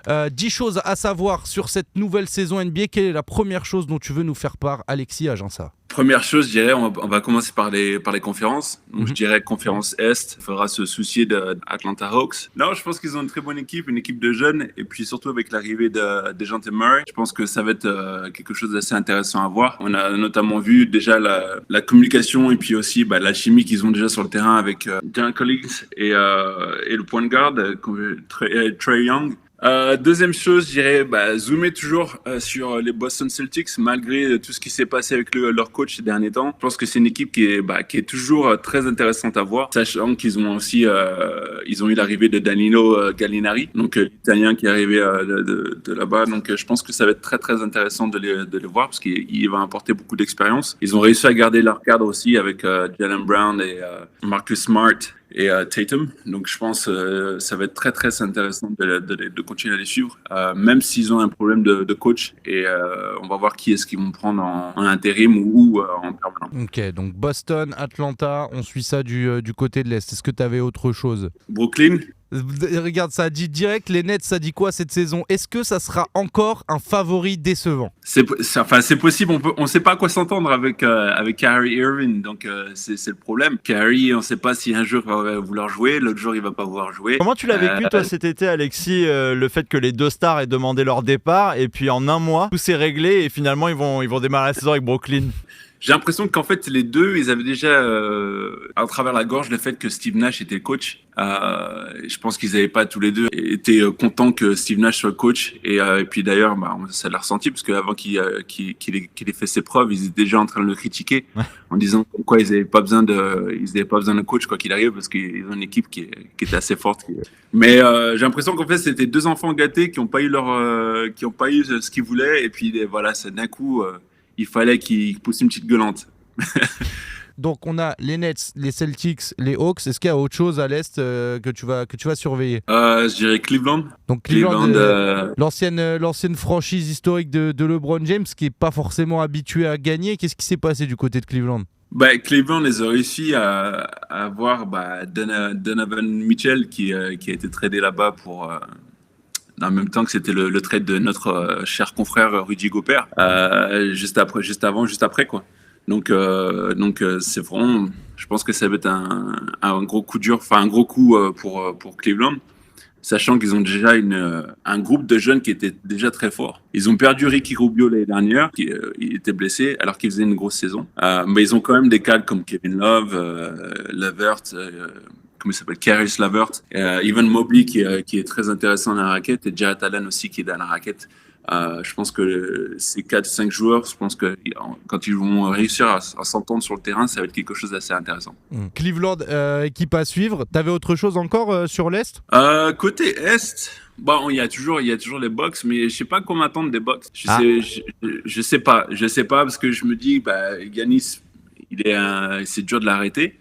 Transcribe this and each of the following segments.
10 choses à savoir sur cette nouvelle saison NBA. Quelle est la première chose dont tu veux nous faire part, Alexis Agença? Première chose, je dirais, on va commencer par les conférences. Donc, je dirais conférence Est, il faudra se soucier d'Atlanta Hawks. Non, je pense qu'ils ont une très bonne équipe, une équipe de jeunes, et puis surtout avec l'arrivée de DeJounte Murray, je pense que ça va être quelque chose d'assez intéressant à voir. On a notamment vu déjà la communication et puis aussi la chimie qu'ils ont déjà sur le terrain avec John Collins et le point guard, Trae Young. Deuxième chose, je dirais zoomer toujours sur les Boston Celtics malgré tout ce qui s'est passé avec leur coach ces derniers temps. Je pense que c'est une équipe qui est toujours très intéressante à voir, sachant qu'ils ont aussi ils ont eu l'arrivée de Danilo Gallinari, donc l'Italien qui est arrivé de là-bas. Donc je pense que ça va être très très intéressant de les voir parce qu'il va apporter beaucoup d'expérience. Ils ont réussi à garder leur cadre aussi avec Jaylen Brown et Marcus Smart et Tatum. Donc je pense ça va être très très intéressant de continuer à les suivre, même s'ils ont un problème de coach, et on va voir qui est-ce qu'ils vont prendre en intérim ou en permanent. Ok, donc Boston, Atlanta, on suit ça du côté de l'Est. Est-ce que tu avais autre chose? Brooklyn. Regarde, ça a dit direct, les Nets, ça dit quoi cette saison? Est-ce que ça sera encore un favori décevant? C'est possible, on sait pas à quoi s'entendre avec Kyrie Irving, donc c'est le problème. Kyrie, on sait pas si un jour il va vouloir jouer, l'autre jour il va pas vouloir jouer. Comment tu l'as vécu toi cet été, Alexis, le fait que les deux stars aient demandé leur départ et puis en un mois tout s'est réglé et finalement ils vont démarrer la saison avec Brooklyn? J'ai l'impression qu'en fait, les deux, ils avaient déjà à travers la gorge le fait que Steve Nash était le coach. Je pense qu'ils n'avaient pas tous les deux été contents que Steve Nash soit le coach. Et puis d'ailleurs, ça l'a ressenti parce qu'avant qu'il ait fait ses preuves, ils étaient déjà en train de le critiquer en disant quoi ils n'avaient pas besoin de coach quoi qu'il arrive parce qu'ils ont une équipe qui était assez forte. Mais j'ai l'impression qu'en fait, c'était deux enfants gâtés qui n'ont pas eu ce qu'ils voulaient. Et puis voilà, c'est d'un coup. Il fallait qu'il pousse une petite gueulante. Donc on a les Nets, les Celtics, les Hawks. Est-ce qu'il y a autre chose à l'Est que tu vas surveiller? Je dirais Cleveland. Donc Cleveland, l'ancienne franchise historique de LeBron James, qui n'est pas forcément habitué à gagner. Qu'est-ce qui s'est passé du côté de Cleveland? Cleveland, ils ont réussi à avoir Donovan Mitchell qui a été tradé là-bas pour... en même temps que c'était le trade de notre cher confrère Rudy Gobert, juste après quoi. Donc c'est vraiment, je pense que ça va être un gros coup dur, enfin un gros coup pour Cleveland, sachant qu'ils ont déjà un groupe de jeunes qui était déjà très fort. Ils ont perdu Ricky Rubio l'année dernière, il était blessé alors qu'il faisait une grosse saison, mais ils ont quand même des cadres comme Kevin Love, Levert. Comment il s'appelle, Caris Levert, Evan Mobley qui est très intéressant dans la raquette, et Jarrett Allen aussi qui est dans la raquette. Je pense que ces 4-5 joueurs, je pense que quand ils vont réussir à s'entendre sur le terrain, ça va être quelque chose d'assez intéressant. Cleveland, équipe à suivre. T'avais autre chose encore sur l'Est? Côté Est, il y a toujours les Bucks, mais je sais pas comment attendre des Bucks. Je sais pas parce que je me dis, Giannis, c'est dur de l'arrêter.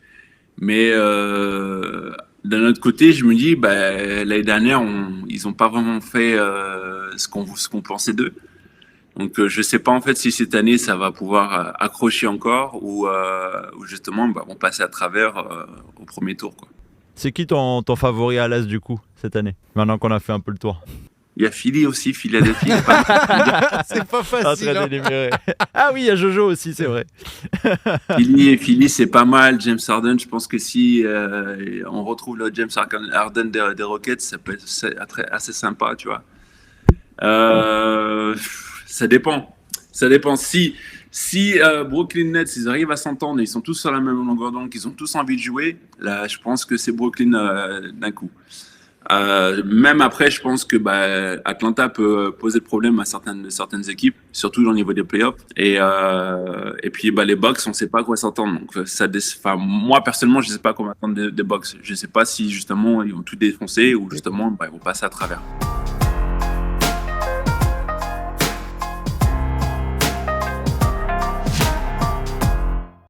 Mais d'un autre côté, je me dis, l'année dernière, ils n'ont pas vraiment fait ce qu'on pensait d'eux. Donc, je ne sais pas en fait si cette année, ça va pouvoir accrocher encore ou justement, vont passer à travers au premier tour, quoi. C'est qui ton favori à l'Est du coup cette année, maintenant qu'on a fait un peu le tour? Il y a Philly aussi, Philadelphie. C'est pas facile. Ah oui, il y a Jojo aussi, c'est vrai. Philly, c'est pas mal. James Harden, je pense que si on retrouve le James Harden des Rockets, ça peut être assez sympa, tu vois. Ça dépend. Si Brooklyn Nets, ils arrivent à s'entendre, ils sont tous sur la même longueur d'onde, ils ont tous envie de jouer, là, je pense que c'est Brooklyn d'un coup. Même après, je pense que Atlanta peut poser problème à certaines équipes, surtout au niveau des playoffs. Et puis les Bucks, on ne sait pas à quoi s'attendre. Donc moi personnellement, je ne sais pas comment attendre des Bucks. Je ne sais pas si justement ils vont tout défoncer ou justement ils vont passer à travers.